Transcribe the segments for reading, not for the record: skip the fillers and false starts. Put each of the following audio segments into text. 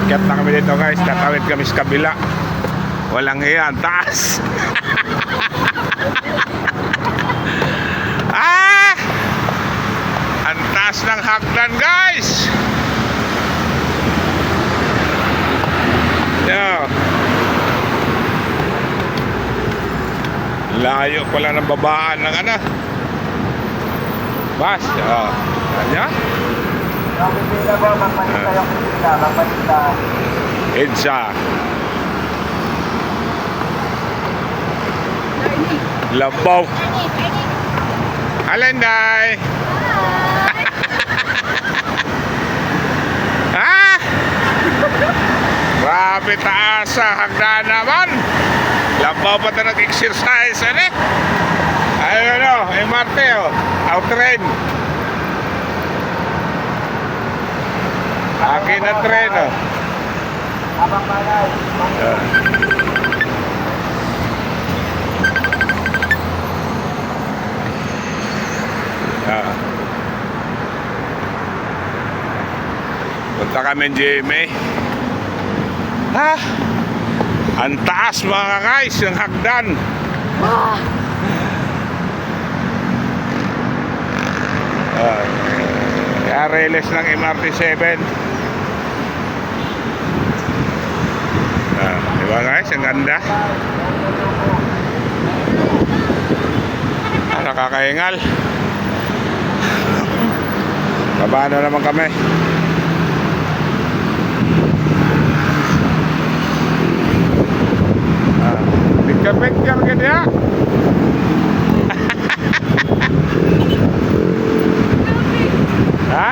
Akyat na kami dito guys, tatawid kami sa kabila. Walang hiya, ang taas. Ang taas ng hagdan guys. Yeah. Layo pala ng babaan ng ano. Bas, kanya? Edsa. Labaw. Alenday. Ha? Grabe taas sa hagdan naman. Labaw pa ito nag-exercise, ano? Ayun o, MRT o, out-train. Akin na train o. Abang malay. Punta kami GMA. Ang taas mga guys, yung hagdan. Kaya reles ng MRT7. Diba guys, ang ganda. Nakakahingal. Baba na naman kami. Picture ka niya. Ha?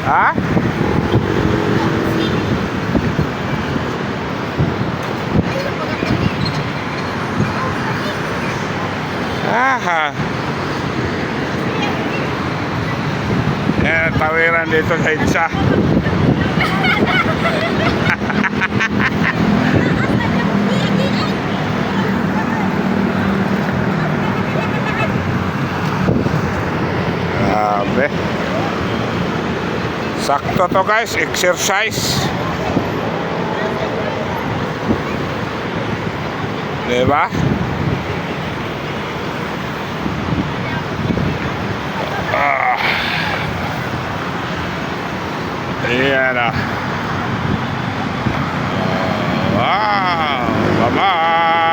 Ha? Aha. Tawiran dito sa Edsa. Grabe. Sakto to guys, exercise. Diba? Ayan na. Wow. Bye-bye.